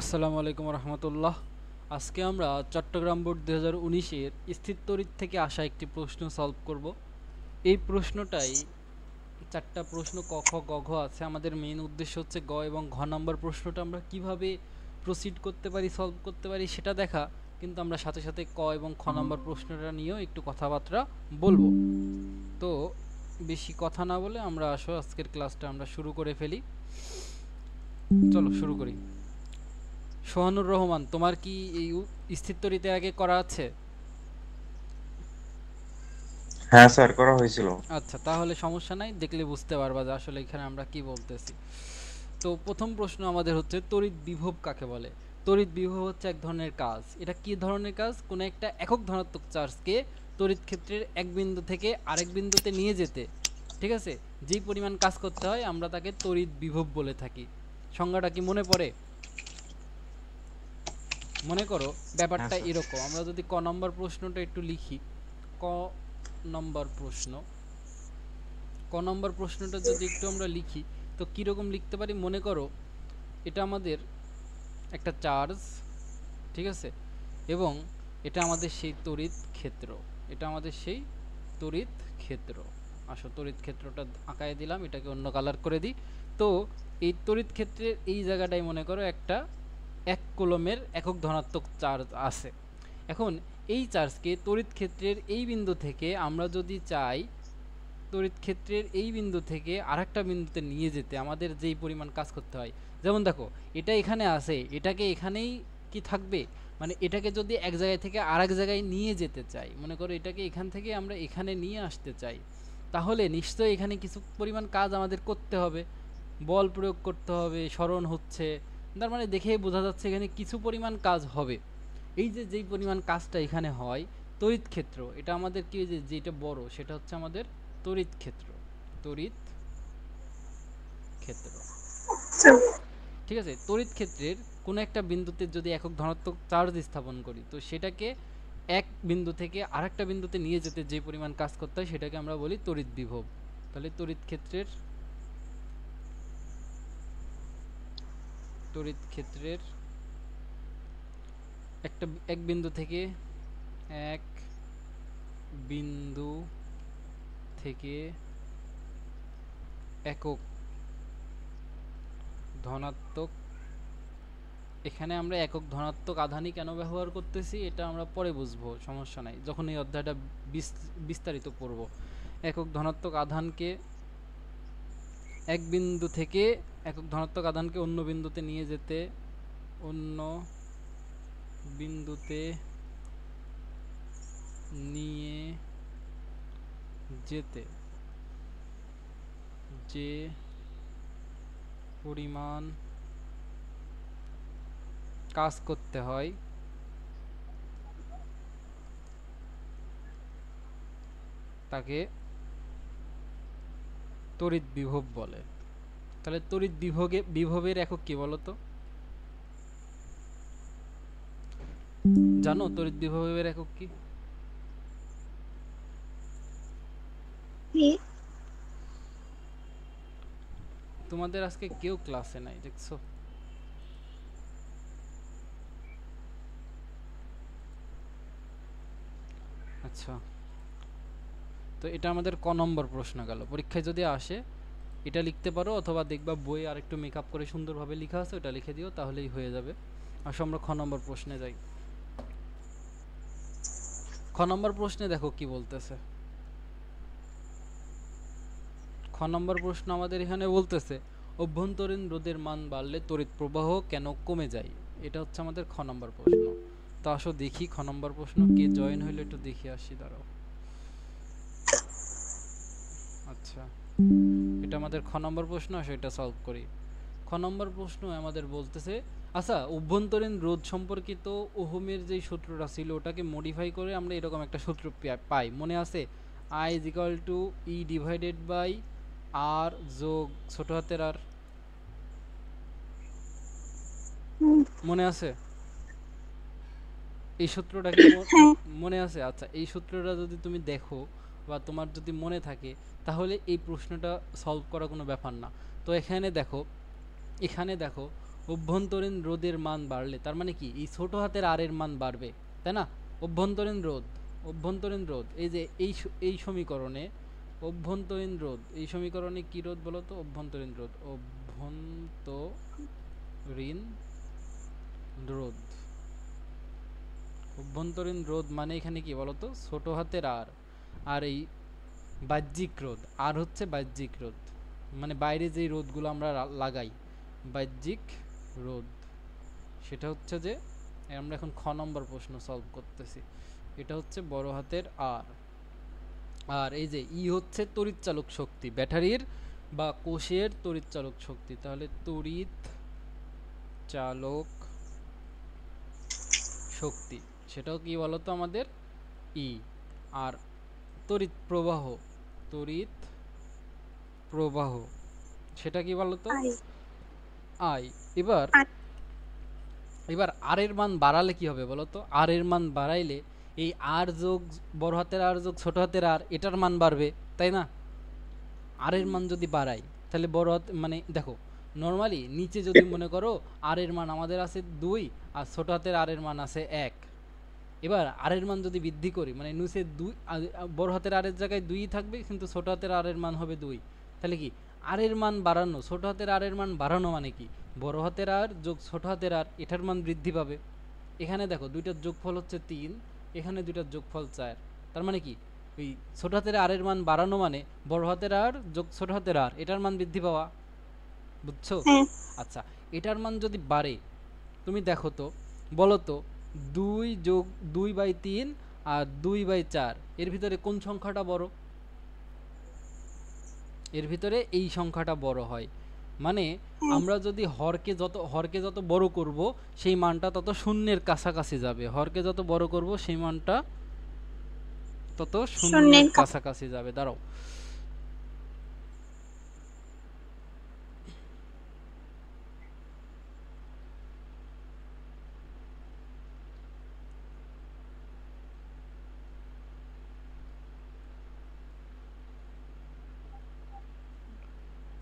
আসসালামু আলাইকুম রহমতুল্লাহ। আজকে আমরা চট্টগ্রাম বোর্ড 2019-এর স্থির তড়িৎ থেকে আসা একটি প্রশ্ন সলভ করব। এই প্রশ্নটাই চারটা প্রশ্ন ক খ গ ঘ আছে। আমাদের মেইন উদ্দেশ্য হচ্ছে গ এবং ঘ নম্বর প্রশ্নটা আমরা কিভাবে প্রসিড করতে পারি, সলভ করতে পারি সেটা দেখা। কিন্তু আমরা সাথে সাথে ক এবং খ নম্বর প্রশ্নটা নিয়েও একটু কথাবার্তা বলবো। তো বেশি কথা না বলে আমরা আসো আজকের ক্লাসটা আমরা শুরু করে ফেলি। চলো শুরু করি। সোহানুর রহমান, তোমার কি এই স্থির তরিতে আগে করা আছে? হ্যাঁ স্যার, করা হয়েছিল। আচ্ছা, তাহলে সমস্যা নাই, দেখলে বুঝতে পারবা যে আসলে এখানে আমরা কি বলতেছি। তো প্রথম প্রশ্ন আমাদের হচ্ছে তড়িৎ বিভব কাকে বলে। তড়িৎ বিভব হচ্ছে এক ধরনের কাজ। এটা কি ধরনের কাজ? কোনো একটা একক ধনাত্মক চার্জকে তড়িৎ ক্ষেত্রের এক বিন্দু থেকে আরেক বিন্দুতে নিয়ে যেতে, ঠিক আছে, যেই পরিমাণ কাজ করতে হয় আমরা তাকে তড়িৎ বিভব বলে থাকি। সংজ্ঞাটা কি মনে পড়ে? মনে করো হ্যাঁ ব্যাপারটা স্যার। এরকম। আমরা যদি ক নম্বর প্রশ্নটা একটু লিখি। ক নম্বর প্রশ্ন, ক নম্বর প্রশ্নটা যদি একটু আমরা লিখি তো কীরকম লিখতে পারি মনে করো, এটা আমাদের একটা চার্জ, ঠিক আছে, এবং এটা আমাদের সেই তড়িৎ ক্ষেত্র। এটা আমাদের সেই তড়িৎ ক্ষেত্র। আসো তড়িৎ ক্ষেত্রটা আঁকায় দিলাম, এটাকে অন্য কালার করে দিই। তো এই তড়িৎ ক্ষেত্রের এই জায়গাটায় মনে করো একটা 1 কুলমের একক ধনাত্মক চার্জ আছে। এখন এই চার্জকে তড়িৎ ক্ষেত্রের এই বিন্দু থেকে আমরা যদি চাই তড়িৎ ক্ষেত্রের এই বিন্দু থেকে আরেকটা বিন্দুতে নিয়ে যেতে আমাদের যেই পরিমাণ কাজ করতে হয়, যেমন দেখো এটা এখানে আছে, এটাকে এখানেই কি থাকবে, মানে এটাকে যদি এক জায়গায় থেকে আরেক জায়গায় নিয়ে যেতে চাই, মনে করো এটাকে এখান থেকে আমরা এখানে নিয়ে আসতে চাই, তাহলে নিশ্চয়ই এখানে কিছু পরিমাণ কাজ আমাদের করতে হবে, বল প্রয়োগ করতে হবে, সরণ হচ্ছে, তার মানে দেখেই বোঝা যাচ্ছে এখানে কিছু পরিমাণ কাজ হবে। এই যে যেই পরিমাণ কাজটা এখানে হয়, তড়িৎ ক্ষেত্র, এটা আমাদের কি, যে যেটা বড় সেটা হচ্ছে আমাদের তড়িৎ ক্ষেত্র। তড়িৎ ক্ষেত্র, ঠিক আছে। তড়িৎ ক্ষেত্রের কোনো একটা বিন্দুতে যদি একক ধনাত্মক চার্জ স্থাপন করি তো সেটাকে এক বিন্দু থেকে আরেকটা বিন্দুতে নিয়ে যেতে যে পরিমাণ কাজ করতে হয় সেটাকে আমরা বলি তড়িৎ বিভব। তাহলে তড়িৎ ক্ষেত্রের একটা এক বিন্দু থেকে, এক বিন্দু থেকে একক ধনাত্মক, এখানে আমরা একক ধনাত্মক আধানই কেন ব্যবহার করতেছি এটা আমরা পরে বুঝবো, সমস্যা নাই, যখন এই অধ্যায়টা বিস্তারিত পড়ব। একক ধনাত্মক আধানকে এক বিন্দু থেকে, একক ধনাত্মক আধানকে অন্য বিন্দুতে নিয়ে যেতে, অন্য বিন্দুতে নিয়ে যেতে যে পরিমাণ কাজ করতে হয় তাকে তড়িৎ বিভব বলে। তাহলে তড়িৎ বিভবের একক কি বলতো? জানো তড়িৎ বিভবের একক কি? কি? তোমাদের আজকে কেউ ক্লাসে নাই দেখছো? আচ্ছা, তো এটা আমাদের ক নম্বর প্রশ্ন গেল। পরীক্ষায় যদি আসে এটা লিখতে পারো, অথবা দেখবা বই আর একটু মেকআপ করে সুন্দরভাবে লেখা আছে ওটা লিখে দিও, তাহলেই হয়ে যাবে। আসো আমরা খ নম্বর প্রশ্নে যাই। খ নম্বর প্রশ্নে দেখো কি বলতেছে। খ নম্বর প্রশ্ন আমাদের এখানে বলতেছে অভ্যন্তরীণ রোধের মান বাড়লে তড়িৎ প্রবাহ কেন কমে যায়। এটা হচ্ছে আমাদের খ নম্বর প্রশ্ন। তো আসো দেখি খ নম্বর প্রশ্ন, কে জয়েন হইলো একটু দেখি আসি, দাঁড়াও। আচ্ছা, এটা আমাদের খ নম্বর প্রশ্ন, আসো এটা সলভ করি। খ নম্বর প্রশ্ন আমাদের বলতেছে, আচ্ছা অভ্যন্তরীণ রোধ সম্পর্কিত ওহমের যেই সূত্রটা ছিল ওটাকে মডিফাই করে আমরা এরকম একটা সূত্র পাই, মনে আছে? I is equal to E divided by R যোগ ছোট হাতের আর, হুম, মনে আছে? এই সূত্রটা কি হ্যাঁ। মনে আছে? আচ্ছা, এই সূত্রটা যদি তুমি দেখো বা তোমার যদি মনে থাকে তাহলে এই প্রশ্নটা সলভ করা কোনো ব্যাপার না। তো এখানে দেখো, এখানে দেখো অভ্যন্তরীণ রোধের মান বাড়লে, তার মানে কি এই ছোট হাতের আর এর মান বাড়বে, তাই না? অভ্যন্তরীণ রোধ এই যে এই সমীকরণে অভ্যন্তরীণ রোধ, এই সমীকরণে কি রোধ বলো তো? অভ্যন্তরীণ রোধ, অভ্যন্তরীণ রোধ। অভ্যন্তরীণ রোধ মানে এখানে কি বলতো? ছোট হাতের আর। আর এই বাহ্যিক রোধ, আর হচ্ছে বাহ্যিক রোধ, মানে বাইরে যেই রোধগুলো আমরা লাগাই, বাহ্যিক রোধ, সেটা হচ্ছে যে আমরা এখন খ নম্বর প্রশ্ন সলভ করতেছি। এটা হচ্ছে বড় হাতের আর। আর এই যে ই হচ্ছে তড়িৎচালক শক্তি, ব্যাটারির বা কোষের তড়িৎচালক শক্তি। তাহলে তড়িৎ চালক শক্তি, সেটাও কি বলতো আমাদের? ই। আর তড়িৎ প্রবাহ, তড়িৎ প্রবাহ, সেটা কি বলতো? আই। এবার আর এর মান বাড়ালে কি হবে বলতো? আর এর মান বাড়াইলে এই আর যোগ বড় হাতের আর যোগ ছোট হাতের আর, এটার মান বাড়বে, তাই না? আর এর মান যদি বাড়াই তাহলে বড় হাত মানে দেখো, নর্মালি নিচে যদি মনে করো আর এর মান আমাদের আছে 2 আর ছোট হাতের আর এর মান আছে 1। এবার আর এর মান যদি বৃদ্ধি করি, মানে নিচে 2, বড় হাতের আর এর জায়গায় 2 থাকবে, কিন্তু ছোট হাতের আর এর মান হবে 2। তাহলে কি আর এর মান বাড়ানো, ছোট হাতের আর এর মান বাড়ানো মানে কি? বড় হাতের আর যোগ ছোট হাতের আর, এটার মান বৃদ্ধি পাবে। এখানে দেখো দুইটার যোগফল হচ্ছে 3, এখানে দুইটার যোগফল 4। তার মানে কি ওই ছোট হাতের আর এর মান বাড়ানো মানে বড় হাতের আর যোগ ছোট হাতের আর, এটার মান বৃদ্ধি পাওয়া। বুঝছো? আচ্ছা, এটার মান যদি বাড়ে, তুমি দেখো তো, বলো তো 2 যোগ 2/3 আর 2/4, এর ভিতরে কোন সংখ্যাটা বড়? এর ভিতরে এই সংখ্যাটা বড় হয়। মানে আমরা যদি হরকে যত বড় করব সেই মানটা তত শূন্যের কাছাকাছি যাবে। হরকে যত বড় করব সেই মানটা তত শূন্যের কাছাকাছি যাবে। দাঁড়াও,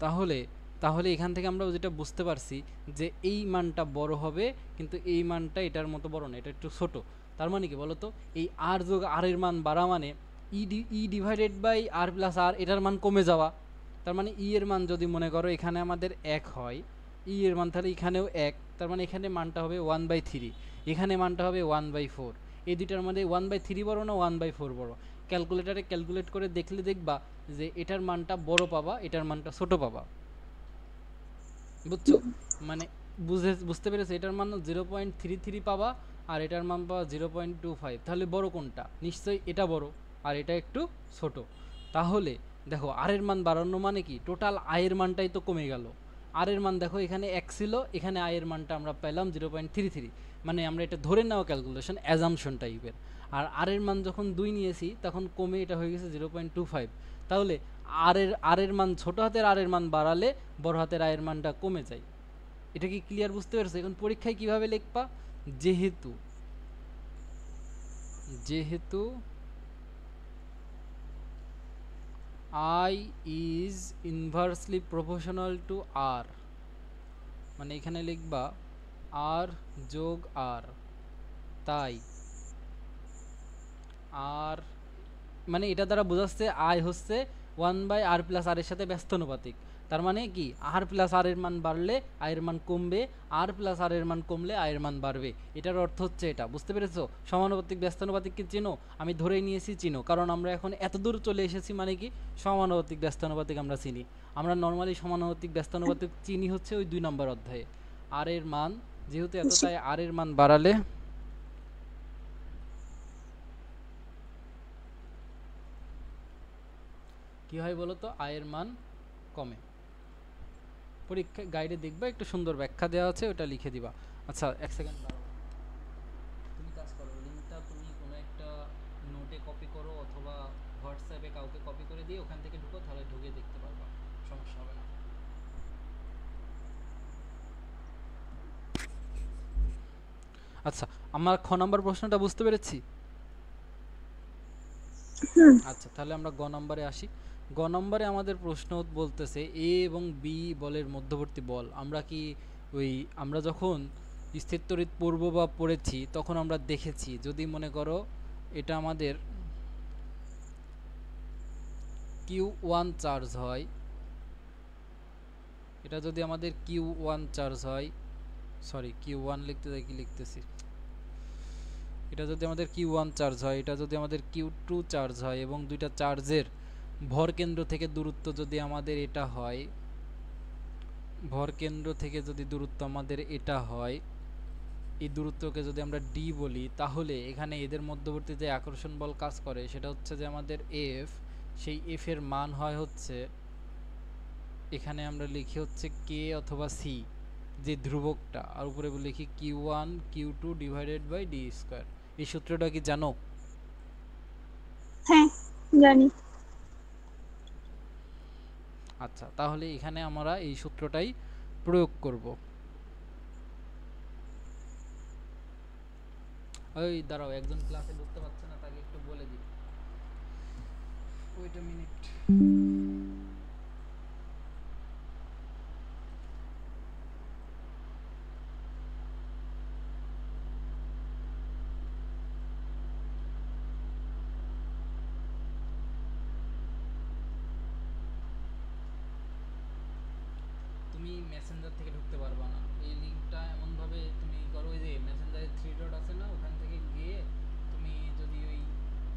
তাহলে তাহলে এখান থেকে আমরা যেটা বুঝতে পারছি যে এই মানটা বড় হবে, কিন্তু এই মানটা এটার মতো বড় না, এটা একটু ছোট। তার মানে কি বলতো? এই আর যোগ আর এর মান বাড়া মানে E divided by R plus R, এটার মান কমে যাওয়া। তার মানে ই এর মান যদি মনে করো এখানে আমাদের 1 হয়, ই এর মান তাহলে এখানেও 1, তার মানে এখানে মানটা হবে 1/3, এখানে মানটা হবে 1/4। এই দুইটার মধ্যে 1/3 বড় না 1/4 বড়? ক্যালকুলেটারে ক্যালকুলেট করে দেখলে দেখবা যে এটার মানটা বড় পাবা, এটার মানটা ছোট পাবা। বুঝছো? মানে বুঝতে পেরেছো? এটার মান 0.33 পাবা আর এটার মান পাবা 0.25। তাহলে বড় কোনটা? নিশ্চয়ই এটা বড়, আর এটা একটু ছোট। তাহলে দেখো আর এর মান বাড়ানো মানে কি? টোটাল আয়ের মানটাই তো কমে গেল। আর এর মান দেখো এখানে 1 ছিল, এখানে আয়ের মানটা আমরা পেলাম 0.33। মানে আমরা এটা ধরে নেওয়া ক্যালকুলেশন, অ্যাজাম্পশন টাইপের। আর এর মান যখন 2 নিয়েছি তখন কমে এটা হয়ে গেছে 0.25। তাহলে আর এর মান, ছোট হাতের আর এর মান বাড়ালে বড় হাতের আয়ের মানটা কমে যায়। এটা কি ক্লিয়ার? বুঝতে পেরেছো? এখন পরীক্ষায় কিভাবে লিখবা? যেহেতু যেহেতু I is inversely proportional to R, মানে এখানে লিখবা R যোগ R, তাই আর মানে এটা দ্বারা বোঝাচ্ছে আই হচ্ছে 1/r প্লাস আর এর সাথে ব্যস্তানুপাতিক। তার মানে কি আর প্লাস আর এর মান বাড়লে আয়ের মান কমবে, আর প্লাস আর এর মান কমলে আয়ের মান বাড়বে। এটার অর্থ হচ্ছে এটা। বুঝতে পেরেছো? সমানুপাতিক ব্যস্তানুপাতিক কি চিনো? আমি ধরেই নিয়েছি চিনো, কারণ আমরা এখন এত দূর চলে এসেছি, মানে কি সমানুপাতিক ব্যস্তানুপাতিক আমরা চিনি। আমরা নর্মালি সমানুপাতিক ব্যস্তানুপাতিক চিনি হচ্ছে ওই 2 নম্বর অধ্যায়ে। আর এর মান যেহেতু এত, তাই আর এর মান বাড়ালে কি হয় বলো তো? আয়ের মান কমে। পরীক্ষা গাইডে দেখবা একটু সুন্দর ব্যাখ্যা দেওয়া আছে, ওটা লিখে দিবা। আচ্ছা, এক সেকেন্ড দাঁড়াও, তুমি কাজ করো, লিঙ্কটা তুমি কোনো একটা নোটে কপি করো অথবা হোয়াটসঅ্যাপে কাউকে কপি করে দিয়ে ওখান থেকে ঢুকো, তাহলে ঢুকে দেখতে পারবা, সমস্যা হবে না। আচ্ছা, আমার খ নম্বর প্রশ্নটা বুঝতে পেরেছি। আচ্ছা, তাহলে আমরা গ নম্বরে আসি। গ নম্বরে আমাদের প্রশ্ন বলতেছে এ এবং বি বলের মধ্যবর্তী বল। আমরা কি ওই আমরা যখন স্থির তড়িৎ পড়ব বা পড়েছি তখন আমরা দেখেছি, যদি মনে করো এটা আমাদের Q1 চার্জ হয়, এটা যদি আমাদের Q1 চার্জ হয়, সরি Q1 লিখতে যাই কি লিখতেছি, এটা যদি আমাদের Q1 চার্জ হয়, এটা যদি আমাদের Q2 চার্জ হয় এবং দুইটা চার্জের ভর কেন্দ্র থেকে দূরত্ব যদি আমাদের এটা হয়, ভর কেন্দ্র থেকে যদি দূরত্ব আমাদের এটা হয়, এই দূরত্বকে যদি আমরা d বলি, তাহলে এখানে এদের মধ্যবর্তী যে আকর্ষণ বল কাজ করে সেটা হচ্ছে যে আমাদের F, সেই F এর মান হয় হচ্ছে, এখানে আমরা লিখি হচ্ছে k অথবা c, যে ধ্রুবকটা, আর উপরে লিখি Q1 Q2 divided by d square. এই সূত্রটা কি জানো? হ্যাঁ জানি। আচ্ছা, তাহলে এখানে আমরা এই সূত্রটাই প্রয়োগ করব। ওই দাঁড়াও, একজন ক্লাসে ঢুকতে পারছে না, তাকে একটু বলে দিই। Wait a minute. তুমি মেসেঞ্জার থেকে ঢুকতে পারবা না, এই লিংকটা এমন ভাবে তুমি করো, ওই যে মেসেঞ্জারে 3 ডট আছে না, ওখান থেকে গিয়ে তুমি যদি ওই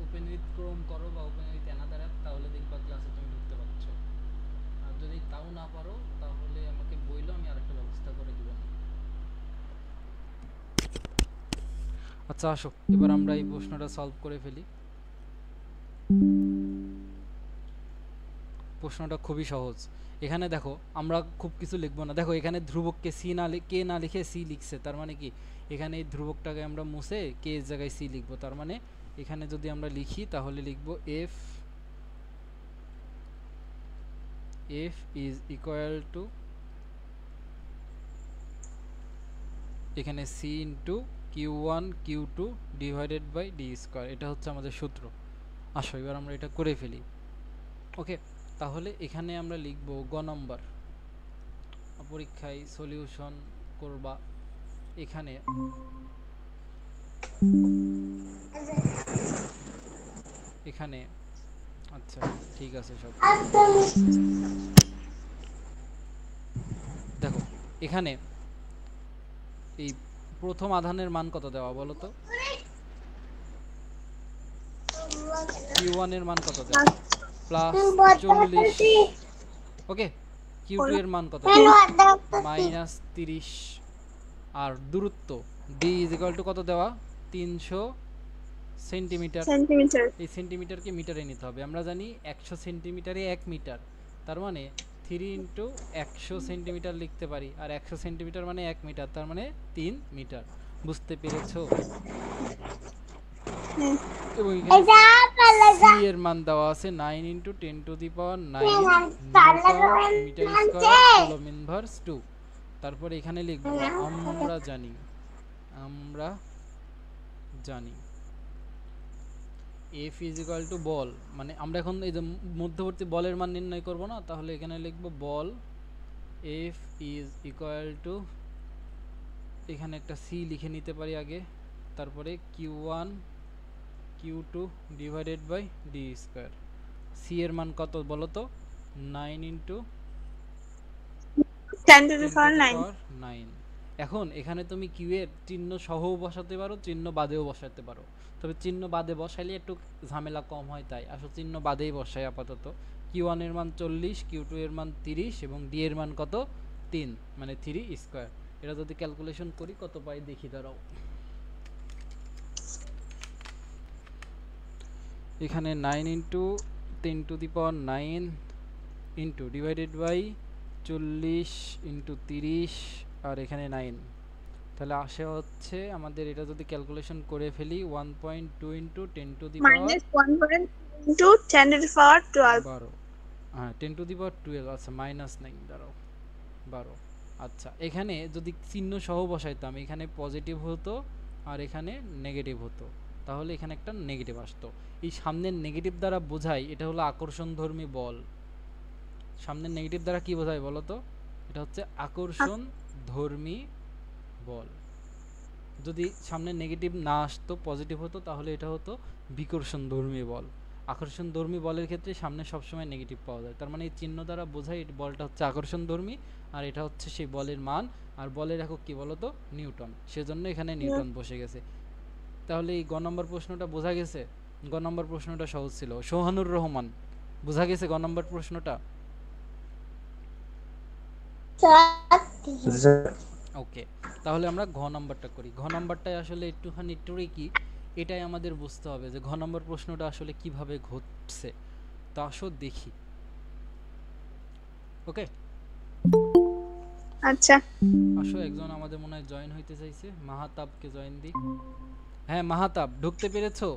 ওপেন উইথ ক্রোম করো বা ওপেন উইথ অ্যানাদার অ্যাপ, তাহলে দেখবা ক্লাসে তুমি ঢুকতে পারছো। আর যদি তাও না পারো তাহলে আমাকে বইলো, আমি আরেকটা ব্যবস্থা করে দিব। আচ্ছা আসো, এবার আমরা এই প্রশ্নটা সলভ করে ফেলি। প্রশ্নটা খুবই সহজ। এখানে দেখো আমরা খুব কিছু লিখবো না, দেখো এখানে ধ্রুবককে সি না কে না লিখে সি লিখছে, তার মানে কি এখানে এই ধ্রুবকটাকে আমরা মুছে কে এর জায়গায় সি লিখবো, তার মানে এখানে যদি আমরা লিখি তাহলে লিখবো এফ ইজ ইকুয়াল টু এখানে C into Q1 Q2 divided by D square. এটা হচ্ছে আমাদের সূত্র। আসো এবার আমরা এটা করে ফেলি। ওকে, তাহলে এখানে আমরা লিখব গ নম্বর, পরীক্ষায় সলিউশন করবা। এখানে এখানে আচ্ছা ঠিক আছে সব। দেখো এখানে এই প্রথম আধানের মান কত দেওয়া বলো তো? Q1 এর মান কত দেওয়া? প্লাস 40। ওকে, Q2 এর মান কত? মাইনাস 30। আর দূরত্ব d ইজ ইকুয়াল টু কত দেওয়া? 300 সেন্টিমিটার। এই সেন্টিমিটারকে মিটারে নিতে হবে। আমরা জানি 100 সেন্টিমিটারে 1 মিটার, তার মানে 3 ইন্টু 100 সেন্টিমিটার লিখতে পারি, আর 100 সেন্টিমিটার মানে 1 মিটার, তার মানে 3 মিটার। বুঝতে পেরেছো? এবং c এর মান দেওয়া আছে 9 into 10 to the power 9 newton metre square coulomb inverse 2। তারপর এখানে লিখব আমরা জানি F ইজ ইকুয়াল টু বল, মানে আমরা এখন এই যে মধ্যবর্তী বলের মান নির্ণয় করব না, তাহলে এখানে লিখব বল F ইজ ইকুয়াল টু, এখানে একটা c লিখে নিতে পারি আগে, তারপরে Q1 Q2 divided by d square. c এর মান কত বলো তো? 9 ইন্টু 10 to the power 9। এখন এখানে তুমি q এর চিহ্ন সহও বসাতে পারো, চিহ্ন বাদেও বসাতে পারো, তবে চিহ্ন বাদে বসাইলে একটু ঝামেলা কম হয়, তাই আসলে চিহ্ন বাদেই বসাই আপাতত। Q1 এর মান 40, Q2 এর মান 30 এবং d এর মান কত? 3, মানে 3 স্কয়ার। এটা যদি ক্যালকুলেশন করি কত পাই দেখি, দাঁড়াও। এখানে 9 into 10 to the power 9 into divided by 40 into 30, আর এখানে 9, তাহলে আসে হচ্ছে আমাদের, এটা যদি ক্যালকুলেশন করে ফেলি 1.2 into 10 to the power -1 into 10 to the power 12। 12, হ্যাঁ 10 টু দি পাওয়ার 12, আচ্ছা মাইনাস নাই, দাঁড়াও 12। আচ্ছা এখানে যদি চিহ্ন সহ বসাইতাম, এখানে পজিটিভ হতো আর এখানে নেগেটিভ হতো, তাহলে এখানে একটা নেগেটিভ আসতো। এই সামনের নেগেটিভ দ্বারা বোঝাই এটা হলো আকর্ষণধর্মী বল। সামনের নেগেটিভ দ্বারা কি বোঝায় বলো তো? এটা হচ্ছে আকর্ষণ ধর্মী বল। যদি সামনে নেগেটিভ না আসতো, পজিটিভ হতো, তাহলে এটা হতো বিকর্ষণ ধর্মী বল। আকর্ষণ ধর্মী বলের ক্ষেত্রে সামনে সবসময় নেগেটিভ পাওয়া যায়, তার মানে এই চিহ্ন দ্বারা বোঝায় এই বলটা হচ্ছে আকর্ষণ ধর্মী, আর এটা হচ্ছে সেই বলের মান। আর বলের একক কি বলতো? নিউটন, সেজন্য এখানে নিউটন বসে গেছে। তাহলে এই গ নম্বর প্রশ্নটা বোঝা গেছে? গ নম্বর প্রশ্নটা সহজ ছিল। সোহানুর রহমান, বোঝা গেছে গ নম্বর প্রশ্নটা? জি স্যার। ওকে, তাহলে আমরা ঘ নাম্বারটা করি। ঘ নাম্বারটাই আসলে একটুখানি ট্রিকি, এটাই আমাদের বুঝতে হবে যে ঘ নম্বর প্রশ্নটা আসলে কিভাবে ঘটছে। তা আসো দেখি। ওকে, আচ্ছা, আসো একজন আমাদের মনে হয় জয়েন হইতে চাইছে, মাহাতাবকে জয়েন দি। হ্যাঁ মাহাতাব, ঢুকতে পেরেছো?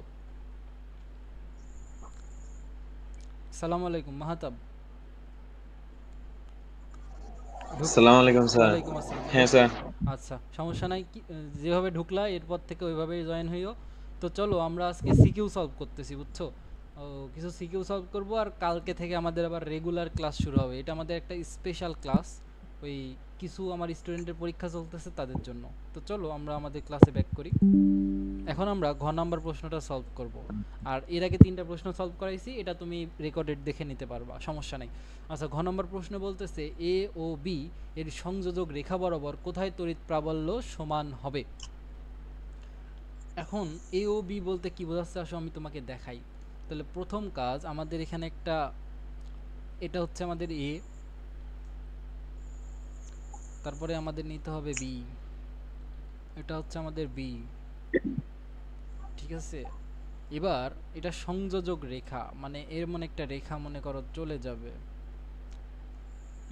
সালামু আলাইকুম মাহাতাব। আসসালামু আলাইকুম স্যার। ওয়ালাইকুম আসসালাম। হ্যাঁ স্যার। আচ্ছা, সমস্যা নাই, যেভাবে ঢুকলা এরপর থেকে ওইভাবেই জয়েন হইও। তো চলো আমরা আজকে সিকিউ সলভ করতেছি, বুঝছো? ও, কিছু সিকিউ সলভ করব, আর কালকে থেকে আমাদের আবার রেগুলার ক্লাস শুরু হবে। এটা আমাদের একটা স্পেশাল ক্লাস, ওই কিছু আমার স্টুডেন্টের পরীক্ষা চলতেছে তাদের জন্য। তো চলো আমরা আমাদের ক্লাসে ব্যাক করি। এখন আমরা ঘ নাম্বার প্রশ্নটা সলভ করব। আর এর আগে 3টা প্রশ্ন সলভ করাইছি, এটা তুমি রেকর্ডেড দেখে নিতে পারবা, সমস্যা নাই। আচ্ছা, ঘ নাম্বার প্রশ্ন বলতেছে এ ও বি এর সংযোজক রেখা বরাবর কোথায় তড়িৎ প্রাবল্য সমান হবে। এখন এ ও বি বলতে কি বোঝাচ্ছে আসো আমি তোমাকে দেখাই। তাহলে প্রথম কাজ আমাদের এখানে একটা, এটা হচ্ছে আমাদের এ, তারপরে আমাদের নিতে হবে বি, এটা হচ্ছে আমাদের বি, ঠিক আছে? এবার এটা সংযোজক রেখা, মানে এর মনে একটা রেখা মনে করো চলে যাবে,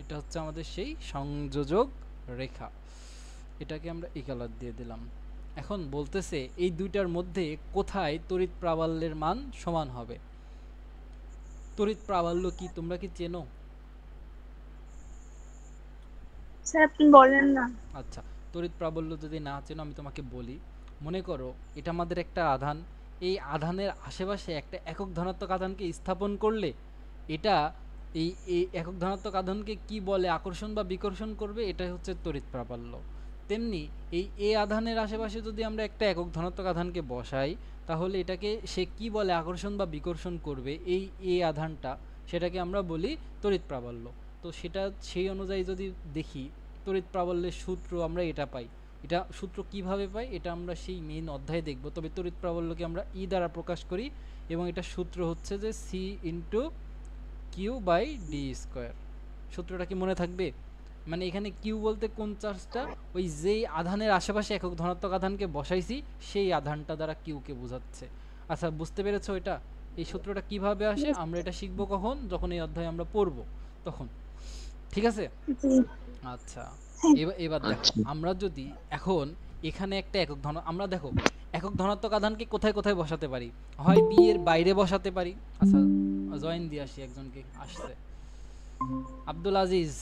এটা হচ্ছে আমাদের সেই সংযোজক রেখা। এটাকে আমরা এই কালার দিয়ে দিলাম। এখন বলতেছে এই দুইটার মধ্যে কোথায় তড়িৎ প্রাবল্যের মান সমান হবে। তড়িৎ প্রাবল্য কি তোমরা কি চেনো? স্যার আপনি বলেন না। আচ্ছা, তড়িৎ প্রাবল্য যদি না চেনো আমি তোমাকে বলি। মনে করো এটা আমাদের একটা আধান, এই আধানের আশেপাশে একটা একক ধনাত্মক আধানকে স্থাপন করলে এটা এই এই একক ধনাত্মক আধানকে কি বলে আকর্ষণ বা বিকর্ষণ করবে, এটাই হচ্ছে তড়িৎ প্রাবল্য। তেমনি এই এ আধানের আশেপাশে যদি আমরা একটা একক ধনাত্মক আধানকে বসাই, তাহলে এটাকে সে কি বলে আকর্ষণ বা বিকর্ষণ করবে, এই এ আধানটা, সেটাকে আমরা বলি তড়িৎ প্রাবল্য। তো সেটা সেই অনুযায়ী যদি দেখি, তড়িৎ প্রাবল্যের সূত্র আমরা এটা পাই। এটা সূত্র কিভাবে পাই এটা আমরা সেই মেইন অধ্যায়ে দেখব। তবে তড়িৎ প্রাবল্যকে আমরা ই দ্বারা প্রকাশ করি, এবং এটা সূত্র হচ্ছে যে C into Q by D square. সূত্রটা কি মনে থাকবে? মানে এখানে কিউ বলতে কোন চার্জটা, ওই যেই আধানের আশেপাশে একক ধনাত্মক আধানকে বসাইছি সেই আধানটা দ্বারা কিউকে বোঝাচ্ছে। আচ্ছা, বুঝতে পেরেছো এটা? এই সূত্রটা কিভাবে আসে আমরা এটা শিখবো কখন, যখন এই অধ্যায় আমরা পড়ব তখন, ঠিক আছে? জি। আচ্ছা, এবার দেখো আমরা যদি এখন এখানে একটা একক ধন, আমরা দেখো একক ধনাত্মক আধানকে কোথায় কোথায় বসাতে পারি, হয় বি এর বাইরে বসাতে পারি। আচ্ছা, জয়েন দিয়ে আসি, একজনকে আসছে, আব্দুল আজিজ।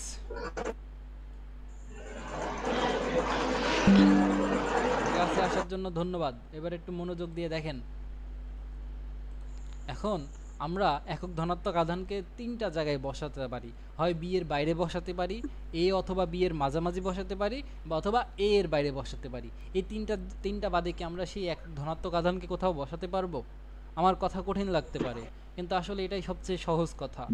ক্লাসে আসার জন্য ধন্যবাদ। এবার একটু মনোযোগ দিয়ে দেখেন। এখন আমরা একক ধনাত্মক আধানকে 3টা জায়গায় বসাতে পারি, হয় বি এর বাইরে বসাতে পারি, এ অথবা বি এর মাঝামাঝি বসাতে পারি, বা অথবা এ এর বাইরে বসাতে পারি। এই তিনটা বাদে কি আমরা সেই এক ধনাত্মক আধানকে কোথাও বসাতে পারবো? আমার কথা কঠিন লাগতে পারে, কিন্তু আসলে এটাই সবচেয়ে সহজ কথা।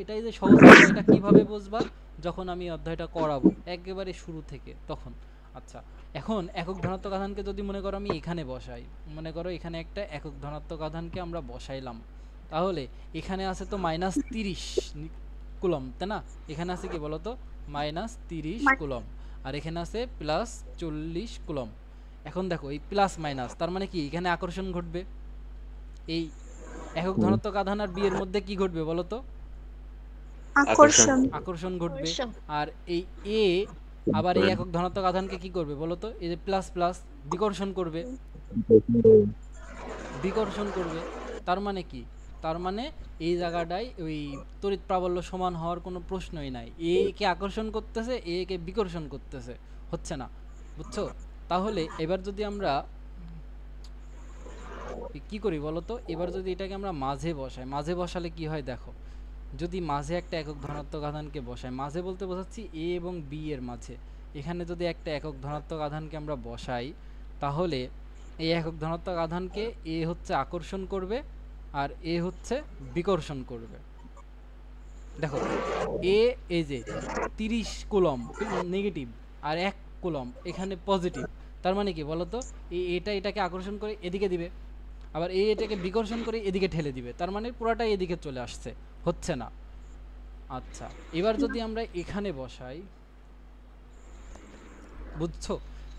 এটাই যে সহজ কথা, এটা কিভাবে বুঝবা? যখন আমি অধ্যায়টা করাবো একেবারে শুরু থেকে তখন। আচ্ছা, এখন একক ধনাত্মক আধানকে যদি মনে করো আমি এখানে বসাই, মনে করো এখানে একটা একক ধনাত্মক আধানকে আমরা বসাইলাম, তাহলে এখানে আছে তো -30 কুলম, তাই না? এখানে আছে কি বলতো, -30 কুলম, আর এখানে আছে +40 কুলম। এখন দেখো এই প্লাস মাইনাস তার মানে কি এখানে আকর্ষণ ঘটবে। এই একক ধনাত্মক আধান আর বি এর মধ্যে কি ঘটবে বলতো? আকর্ষণ। আকর্ষণ ঘটবে। আর এই এ আবার এই একক ধনাত্মক আধানকে কি করবে বলতো? এই যে প্লাস প্লাস বিকর্ষণ করবে, বিকর্ষণ করবে। তার মানে কি? তার মানে এই জায়গাটায় ওই তড়িৎ প্রাবল্য সমান হওয়ার কোনো প্রশ্নই নাই। এ কে আকর্ষণ করতেছে, এ কে বিকর্ষণ করতেছে, হচ্ছে না, বুঝছো? তাহলে এবার যদি আমরা কি করি বলতো, এবার যদি এটাকে আমরা মাঝে বসাই, মাঝে বসালে কি হয় দেখো, যদি মাঝে একটা একক ধনাত্মক আধানকে বসাই, মাঝে বলতে বোঝাচ্ছি এ এবং বি এর মাঝে, এখানে যদি একটা একক ধনাত্মক আধানকে আমরা বসাই, তাহলে এই একক ধনাত্মক আধানকে এ হচ্ছে আকর্ষণ করবে আর এ হচ্ছে বিকর্ষণ করবে। দেখো এ এই যে 30 কুলম্ব নেগেটিভ আর 1 কুলম্ব এখানে পজিটিভ, তার মানে কি বলতো, এটা এটাকে আকর্ষণ করে এদিকে দিবে, আবার এটাকে বিকর্ষণ করে এদিকে ঠেলে দিবে, তার মানে পুরাটাই এদিকে চলে আসছে, হচ্ছে না। আচ্ছা, এবার যদি আমরা এখানে বসাই, বুঝছো,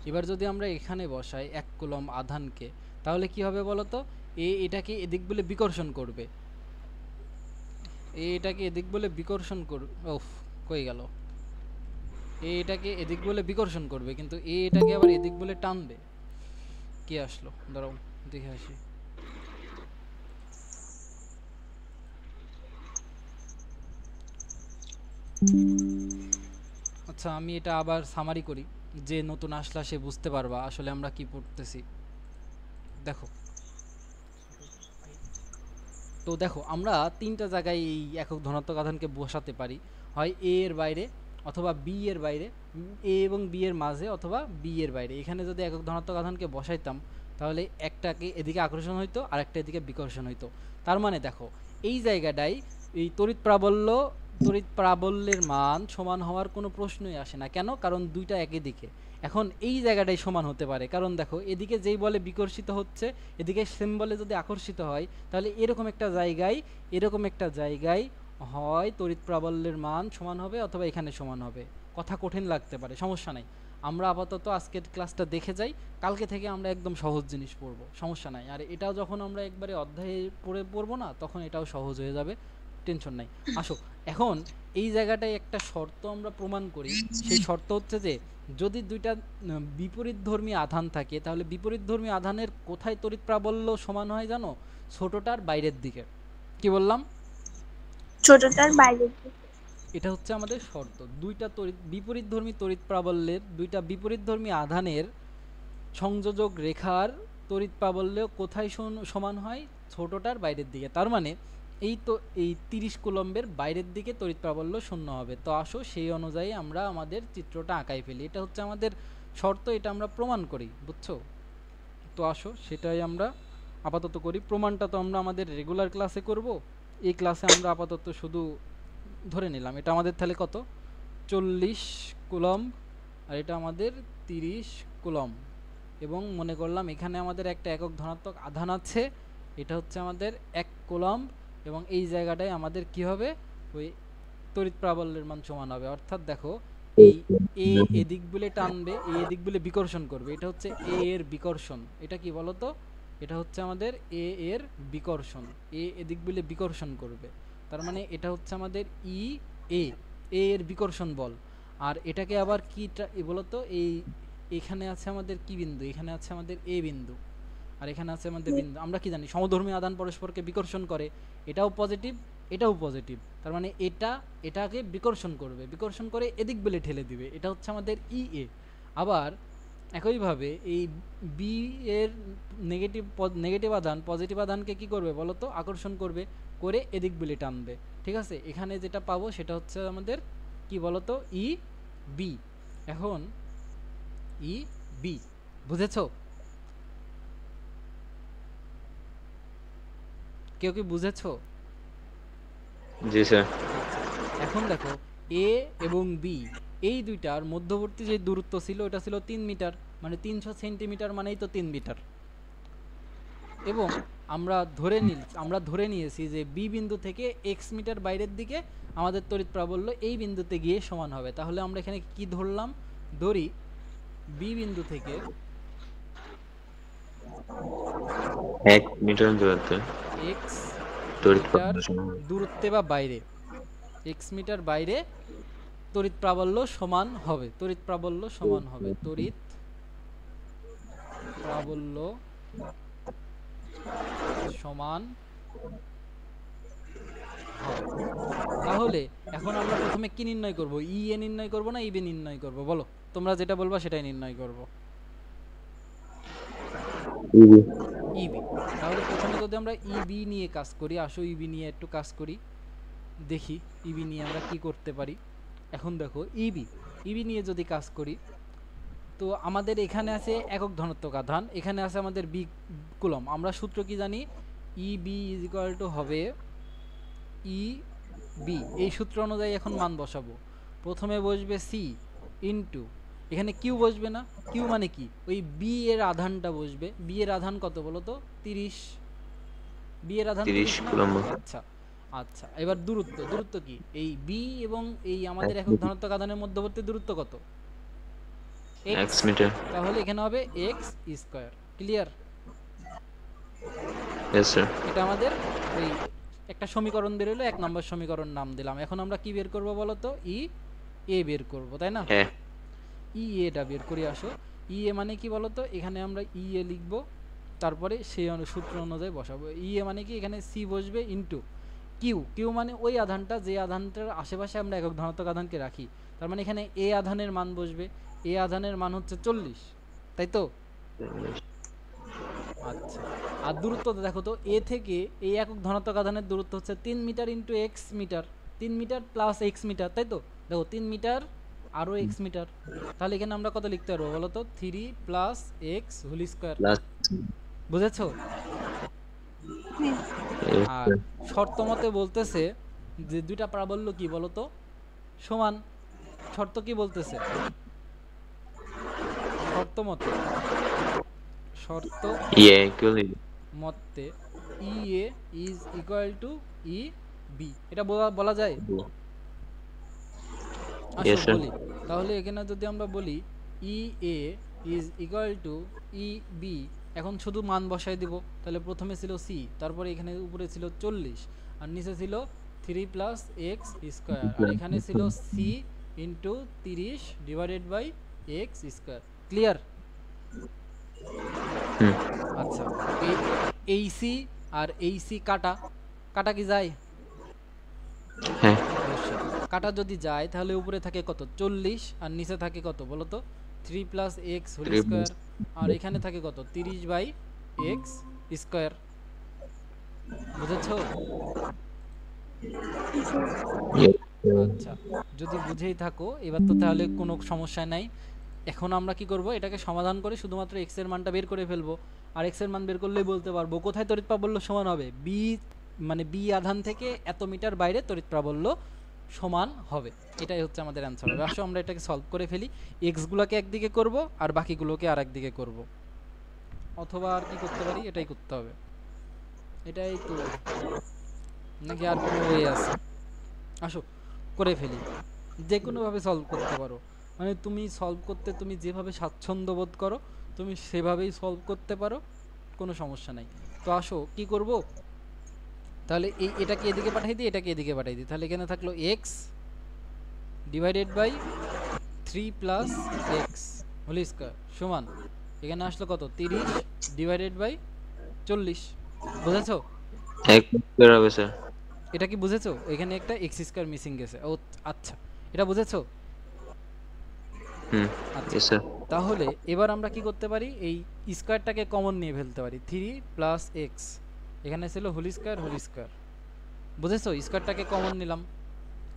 এবার যদি আমরা এখানে বসাই 1 কুলম্ব আধানকে, তাহলে কি হবে বলতো, এটাকে এদিক বলে বিকর্ষণ করবে, এটাকে এদিক বলে বিকর্ষণ করবে, ওফ কই গেল, এটাকে এদিক বলে বিকর্ষণ করবে, কিন্তু এটাকে আবার এদিক বলে টানবে। কি আসলো, দাঁড়াও দেখে আসি। আচ্ছা, আমি এটা আবার সামারি করি, যে নতুন আসলা সে বুঝতে পারবা আসলে আমরা কি পড়তেছি। দেখো, তো দেখো আমরা তিনটা জায়গায় এই একক ধনাত্মক আধানকে বসাতে পারি, হয় এ এর বাইরে অথবা বি এর বাইরে, এ এবং বি এর মাঝে অথবা বি এর বাইরে। এখানে যদি একক ধনাত্মক আধানকে বসাইতাম, তাহলে একটাকে এদিকে আকর্ষণ হইতো আর একটা এদিকে বিকর্ষণ হইতো। তার মানে দেখো এই জায়গাটাই এই তড়িৎ প্রাবল্যের মান সমান হওয়ার কোনো প্রশ্নই আসে না। কেন? কারণ দুইটা একই দিকে। এখন এই জায়গাটাই সমান হতে পারে, কারণ দেখো এদিকে যেই বলে বিকর্ষিত হচ্ছে, এদিকে সেম বলে যদি আকর্ষিত হয়, তাহলে এরকম একটা জায়গায় হয় তড়িৎ প্রাবল্যের মান সমান হবে অথবা এখানে সমান হবে। কথা কঠিন লাগতে পারে, সমস্যা নাই, আমরা আপাতত আজকের ক্লাসটা দেখে যাই, কালকে থেকে আমরা একদম সহজ জিনিস পড়বো, সমস্যা নাই। আর এটাও যখন আমরা একবারে অধ্যায়ে পড়বো না, তখন এটাও সহজ হয়ে যাবে, টেনশন নাই। আসো, এখন এই জায়গাটায় একটা শর্ত আমরা প্রমাণ করি। সেই শর্ত হচ্ছে যে যদি দুইটা বিপরীতধর্মী আধান থাকে, তাহলে বিপরীতধর্মী আধানের কোথায় তড়িৎ প্রাবল্য সমান হয় জানো? ছোটটার বাইরের দিকে। কি বললাম? ছোটটার বাইরে। এটা হচ্ছে আমাদের শর্ত। দুইটা বিপরীতধর্মী তড়িৎ প্রাবল্যের, দুইটা বিপরীতধর্মী আধানের সংযোজক রেখার তড়িৎ প্রাবল্য কোথায় সমান হয়? ছোটটার বাইরের দিকে। তার মানে এই 30 কুলম্বের বাইরের দিকে তড়িৎ প্রাবল্য শূন্য হবে। তো আসো সেই অনুযায়ী আমরা আমাদের চিত্রটা আঁকাই ফেলি। এটা হচ্ছে আমাদের শর্ত, এটা আমরা প্রমাণ করি, বুঝছো? তো আসো সেটাই আমরা আপাতত করি। প্রমাণটা তো আমরা আমাদের রেগুলার ক্লাসে করব, এই ক্লাসে আমরা আপাতত শুধু ধরে নিলাম এটা আমাদের তাহলে কত, 40 কুলম্ব, আর এটা আমাদের 30 কুলম্ব। এবং মনে করলাম এখানে আমাদের একটা একক ধনাত্মক আধান আছে, এটা হচ্ছে আমাদের 1 কুলম্ব, এবং এই জায়গাটায় আমাদের কি হবে, ওই তড়িৎ প্রাবল্যের মান সমান হবে। অর্থাৎ দেখো এই এ এদিক বলে টানবে, এ এদিক বলে বিকর্ষণ করবে, এটা হচ্ছে এ এর বিকর্ষণ। এটা কি বলতো, এটা হচ্ছে আমাদের এ এর বিকর্ষণ, এ এদিক বলে বিকর্ষণ করবে, তার মানে এটা হচ্ছে আমাদের ই এ এর বিকর্ষণ বল। আর এটাকে আবার কি বলতো, এখানে আছে আমাদের কি বিন্দু, এখানে আছে আমাদের এ বিন্দু, আর এখানে আছে আমাদের বিন্দু। আমরা কি জানি, সমধর্মী আধান পরস্পরকে বিকর্ষণ করে, এটাও পজিটিভ এটাও পজিটিভ, তার মানে এটাকে বিকর্ষণ করবে, বিকর্ষণ করে এদিক বলে ঠেলে দিবে, এটা হচ্ছে আমাদের ই এ। আবার একইভাবে এই বি এর নেগেটিভ আধান পজিটিভ আধানকে কি করবে বলতো, আকর্ষণ করবে, করে এদিক বলে টানবে। ঠিক আছে, এখানে যেটা পাবো সেটা হচ্ছে আমাদের কি বলতো, ই বি। এখন ই বি, বুঝেছো? কেউ কি বুঝেছো? জি স্যার। এখন দেখো এ এবং বি এই দুইটার মধ্যবর্তী যে দূরত্ব ছিল, এটা ছিল 3 মিটার, মানে 300 সেন্টিমিটার মানেই তো 3 মিটার। এবং আমরা ধরে নিয়েছি যে বি বিন্দু থেকে এক্স মিটার বাইরের দিকে আমাদের তড়িৎ প্রাবল্য এই বিন্দুতে গিয়ে সমান হবে। তাহলে আমরা এখানে কি ধরলাম, ধরি বি বিন্দু থেকে 1 মিটার দূরত্বে এক্স তড়িৎ মিটার প্রাবল্য সমান। দূরত্বে বা বাইরে, এক্স মিটার বাইরে তড়িৎ প্রাবল্য সমান হবে, তড়িৎ প্রাবল্য সমান হবে, তড়িৎ প্রাবল্য সমান হবে। তাহলে এখন আমরা প্রথমে কি নির্ণয় করব, ই এ নির্ণয় করব না ইবি নির্ণয় করব? বলো, তোমরা যেটা বলবা সেটাই নির্ণয় করব। ইবি। তাহলে প্রথমে যদি আমরা ইবি নিয়ে কাজ করি, আসো ইবি নিয়ে একটু কাজ করি। দেখি ইবি নিয়ে আমরা কি করতে পারি। এখন দেখো ইবি নিয়ে যদি কাজ করি, তো আমাদের এখানে আছে একক ধনাত্মক আধান, এখানে আছে আমাদের বি কুলম। আমরা সূত্র কি জানি? ইবি ইজ ইকুয়াল টু হবে ই বি। এই সূত্র অনুযায়ী এখন মান বসাবো। প্রথমে বসবে সি ইনটু, এখানে কিউ বসবে না, কিউ মানে কি? ওই বি এর আধানটা বসবে। বি এর আধান কত বলো তো? 30। বি এর আধান 30 30 না? কুলম্ব। আচ্ছা আচ্ছা, এবার দূরত্ব কি? এই বি এবং এই আমাদের একক ধনাত্মক আধানের মধ্যবর্তী দূরত্ব কত? x metre. তাহলে এখানে হবে x square. Clear? Yes sir. এটা আমাদের ওই একটা সমীকরণ বের হলো, 1 নম্বর সমীকরণ নাম দিলাম। এখন আমরা কি বের করব বলো তো? ই এ বের করব, তাই না? হ্যাঁ। ই এটা বের করি আসো। ই এ মানে কি বলো তো? এখানে আমরা ই এ লিখব, তারপরে সেই সূত্র অনুযায়ী বসাবো। ই এ মানে কি? এখানে সি বসবে ইনটু কিউ। কিউ মানে ওই আধানটা যে আধানটার আশেপাশে আমরা একক ধনাত্মক আধানকে রাখি। তার মানে এখানে এ আধানের মান বসবে। এ আধানের মান হচ্ছে 40, তাই তো? আচ্ছা, আর দূরত্ব দেখো তো, এ থেকে এই একক ধনাত্মক আধানের দূরত্ব হচ্ছে 3 metre into x metre. 3 metre plus x metre, তাই তো? দেখো 3 মিটার আরো এক্স মিটার। তাহলে এখানে আমরা কত লিখতে পারবো বলো তো? 3 plus x whole square. Plus বুঝেছো? আর শর্ত মতে বলতেছে যে দুইটা প্রাবল্য কি বলো তো? সমান। শর্ত কি বলতেছে? শর্ত মতে ইয়ে ইকুয়াল মতে E A is equal to E B. এটা বলা যায়? Yes, আসো sir. বলি। তাহলে এখানে যদি আমরা বলি E A is equal to E B, এখন শুধু মান বসাই দিব। তাহলে প্রথমে ছিল সি, তারপরে এখানে উপরে ছিল 40 আর নিচে ছিল 3 প্লাস এক্স স্কয়ার, আর এখানে ছিল C into 30 divided by x square. Clear? আচ্ছা, এই সি আর এই সি কাটা কি যায়? হ্যাঁ। অবশ্যই। কাটা যদি যায় তাহলে উপরে থাকে কত? 40 আর নিচে থাকে কত বলো তো? 3 প্লাস এক্স হোল স্কয়ার, আর এখানে থাকে কত? 30 বাই এক্স স্কয়ার। বুঝেছো? আচ্ছা, যদি বুঝেই থাকো এবার তো তাহলে কোনো সমস্যা নাই। এখন আমরা কি করব? এটাকে সমাধান করে শুধুমাত্র x এর মানটা বের করে ফেলবো। আর x এর মান বের করলেই বলতে পারবো কোথায় তড়িৎ প্রাবল্য সমান হবে। বি মানে বি আধান থেকে এত মিটার বাইরে তড়িৎ প্রাবল্য সমান হবে। এটাই হচ্ছে আমাদের অ্যানসার হবে। আসো আমরা এটাকে সলভ করে ফেলি। x গুলোকে একদিকে করব আর বাকিগুলোকে আরেকদিকে করব, অথবা আর কি করতে পারি? এটাই করতে হবে। এটাই তো, নাকি আর কোনো ওয়ে আছে? আসো করে ফেলি। যে কোনোভাবে সলভ করতে পারো, মানে তুমি সলভ করতে তুমি যেভাবে স্বাচ্ছন্দ্য বোধ করো তুমি সেভাবেই সলভ করতে পারো, কোনো সমস্যা নাই। তো আসো কি করব? তাহলে এটাকে এদিকে পাঠিয়ে দিই, এটাকে এদিকে পাঠিয়ে দিই। তাহলে এখানে থাকলো x divided by 3 plus x whole square সমান, এখানে আসলো কত? 30 ডিভাইডেড বাই 40। বুঝেছো? 1 মিটার হবে স্যার। এটা কি বুঝেছো? এখানে একটা এক্স স্কয়ার মিসিং গেছে। ও আচ্ছা, এটা বুঝেছো? আচ্ছা, यस স্যার। তাহলে এবার আমরা কি করতে পারি? এই স্কয়ারটাকে কমন নিয়ে ফেলতে পারি। 3 প্লাস এক্স, এখানে ছিল হোল স্কয়ার হোল স্কয়ার। বুঝেছো? স্কয়ারটাকে কমন নিলাম,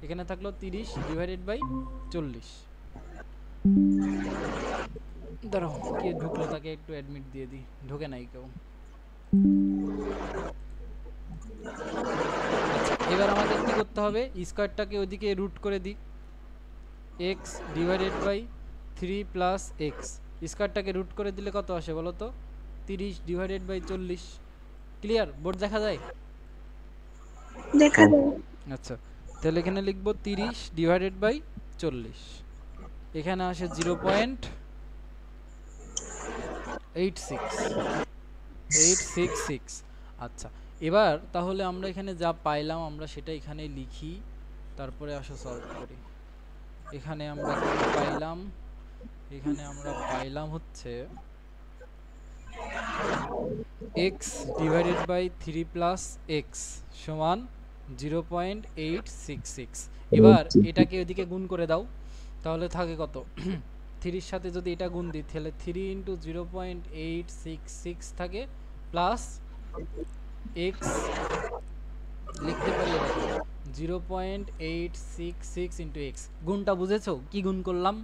এখানে থাকলো 30 ডিভাইডেড বাই 40। দাঁড়াও, কে ঢুকলো তাকে একটু অ্যাডমিট দিয়ে দিই। ঢোকে নাই কেউ। আচ্ছা, এবার আমাদের কি করতে হবে? স্কয়ারটাকে ওইদিকে রুট করে দিই। X divided by 3 plus x, স্কয়ারটাকে রুট করে দিলে কত আসে বলো তো? 30 ডিভাইডেড বাই 40। ক্লিয়ার? বোর্ড দেখা যায়? দেখা যায়। আচ্ছা, তাহলে এখানে লিখবো 30 ডিভাইডেড বাই 40, এখানে আসে 0.866। আচ্ছা, এবার তাহলে আমরা এখানে যা পাইলাম আমরা সেটা এখানে লিখি, তারপরে আসো সলভ করি। এখানে আমরা কি পাইলাম? এখানে আমরা পাইলাম হচ্ছে x divided by 3 plus x সমান 0.866। এবার এটাকে ওইদিকে গুণ করে দাও, তাহলে থাকে কত? 3 এর সাথে যদি এটা গুণ দিই তাহলে 3 ইন্টু 0.866 থাকে প্লাস x লিখতে পারি 0.866 ইন্টু এক্স। গুণটা বুঝেছো কি গুণ করলাম?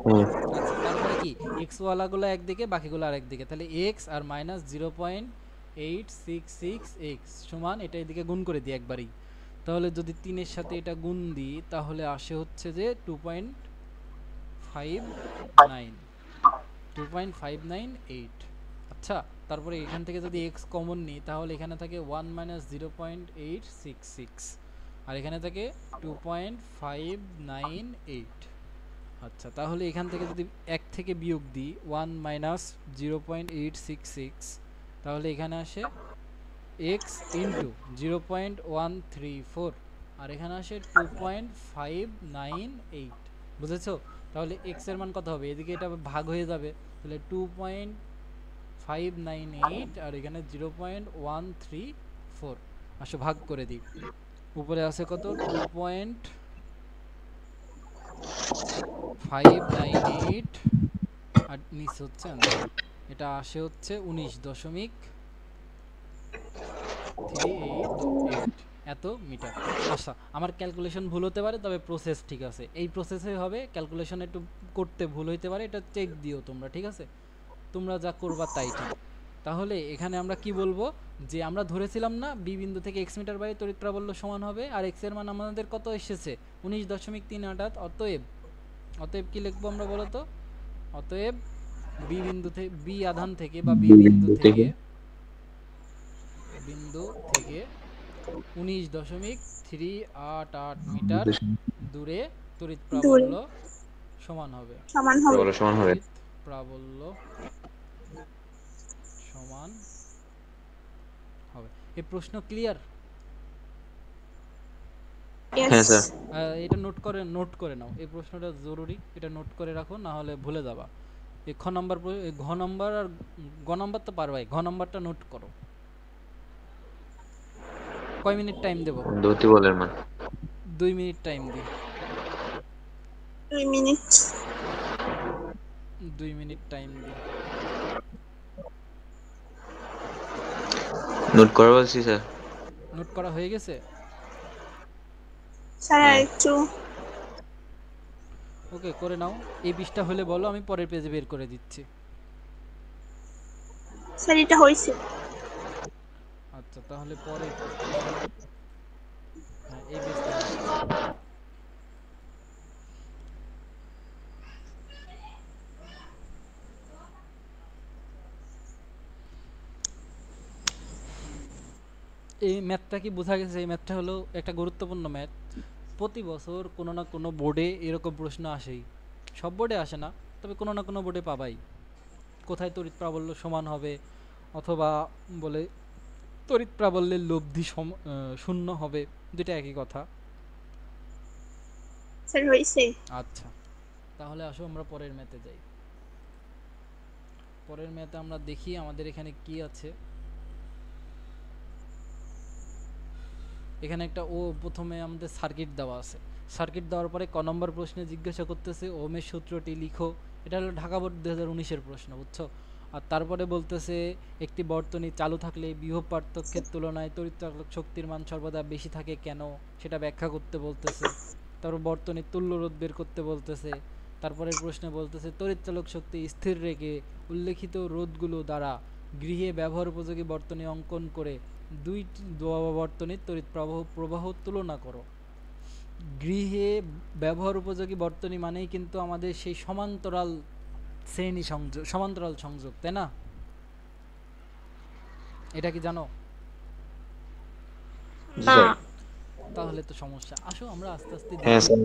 হ্যাঁ আচ্ছা তারপরে কি এক্স ওয়ালাগুলো একদিকে বাকিগুলো আরেকদিকে, তাহলে এক্স আর মাইনাস 0.866 এক্স সমান এটা এদিকে গুণ করে দিই একবারই। তাহলে যদি 3-এর সাথে এটা গুণ দিই তাহলে আসে হচ্ছে যে 2.598। আচ্ছা তারপরে এখান থেকে যদি এক্স কমন নিই তাহলে এখানে থাকে 1 মাইনাস 0.866 আর এখানে থাকে 2.598। আচ্ছা তাহলে এখান থেকে যদি 1 থেকে বিয়োগ দিই 1 মাইনাস 0.866 তাহলে এখানে আসে x ইন্টু 0.134 আর এখানে আসে 2.598। বুঝেছো? তাহলে x এর মান কত হবে? এদিকে এটা ভাগ হয়ে যাবে, তাহলে 2.598 আর এখানে 0.134। আসো ভাগ করে দিই। উপরে আছে কত? 2.598 আর নিচে হচ্ছে आंसर। এটা আসে হচ্ছে 19.388 এত মিটার। আচ্ছা আমার ক্যালকুলেশন ভুল হতে পারে তবে প্রসেস ঠিক আছে, এই প্রসেসে হবে। ক্যালকুলেশন একটু করতে ভুল হইতে পারে, এটা চেক দিও তোমরা, ঠিক আছে? তোমরা যা করবা তাই ঠিক। তাহলে এখানে আমরা কি বলবো যে আমরা ধরেছিলাম না বি বিন্দু থেকে x মিটার বাইরে তড়িৎ প্রাবল্য সমান হবে, আর x এর মান আমাদের কত এসেছে? 19.388। অতএব কি লিখবো আমরা বলো তো? অতএব বি বিন্দু থেকে বি আধান থেকে বা বি বিন্দু থেকে 19.388 মিটার দূরে তড়িৎ প্রাবল্য সমান হবে। সমান হবে। তড়িৎ প্রাবল্য সমান হবে। এই প্রশ্ন ক্লিয়ার? হ্যাঁ স্যার। এটা নোট করে নাও, এই প্রশ্নটা জরুরি, এটা নোট করে রাখো না হলে ভুলে যাবা। এই ঘ নাম্বার আর গ নাম্বার তো পারবাই, ঘ নাম্বারটা নোট করো। কয় মিনিট টাইম দেব? দ্যুতি বলের মান 2 মিনিট টাইম দিই। 2 মিনিট 2 মিনিট টাইম দিই। নোট করা বলছি স্যার। নোট করা হয়ে গেছে? স্যার একটু ওকে করে নাও। এই পৃষ্ঠা হলে বলো, আমি পরের পেজে বের করে দিচ্ছি। স্যার এটা হইছে। আচ্ছা তাহলে পরের হ্যাঁ এই পেজটা এই ম্যাথটা কি বোঝা গেছে? এই ম্যাথটা হলো একটা গুরুত্বপূর্ণ ম্যাথ। প্রতি বছর কোনো না কোনো বোর্ডে এরকম প্রশ্ন আসেই। সব বোর্ডে আসে না, তবে কোনো না কোনো বোর্ডে পাবাই। কোথায় তড়িৎ প্রাবল্য সমান হবে, অথবা বলে তড়িৎ প্রাবল্যের লব্ধি শূন্য হবে, দুটো একই কথা। স্যার হইছে। আচ্ছা তাহলে আসো আমরা পরের ম্যাথে যাই। পরের ম্যাথে আমরা দেখি আমাদের এখানে কি আছে। এখানে একটা প্রথমে আমাদের সার্কিট দেওয়া আছে। সার্কিট দেওয়ার পরে ক নম্বর প্রশ্নে জিজ্ঞাসা করতেছে ওহমের সূত্রটি লিখো। এটা হলো ঢাকা বোর্ড 2019-এর প্রশ্ন, বুঝছো? আর তারপরে বলতেছে একটি বর্তনী চালু থাকলে বিভব পার্থক্যের তুলনায় তড়িৎচালক শক্তির মান সর্বদা বেশি থাকে কেন, সেটা ব্যাখ্যা করতে বলতেছে। তারপর বর্তনীর তুল্য রোধ বের করতে বলতেছে। তারপরের প্রশ্নে বলতেছে তড়িৎচালক শক্তি স্থির রেখে উল্লেখিত রোধগুলো দ্বারা গৃহে ব্যবহার উপযোগী বর্তনী অঙ্কন করে দুইটি বর্তনীর তড়িৎ প্রবাহ তুলনা করো। গৃহে ব্যবহার উপযোগী বর্তনী মানেই কিন্তু আমাদের সেই সমান্তরাল শ্রেণী সংযোগ, সমান্তরাল সংযোগ, তাই না? এটা কি জানো? না তাহলে তো সমস্যা। আসো আমরা আস্তে আস্তে হ্যাঁ দেখি। স্যার।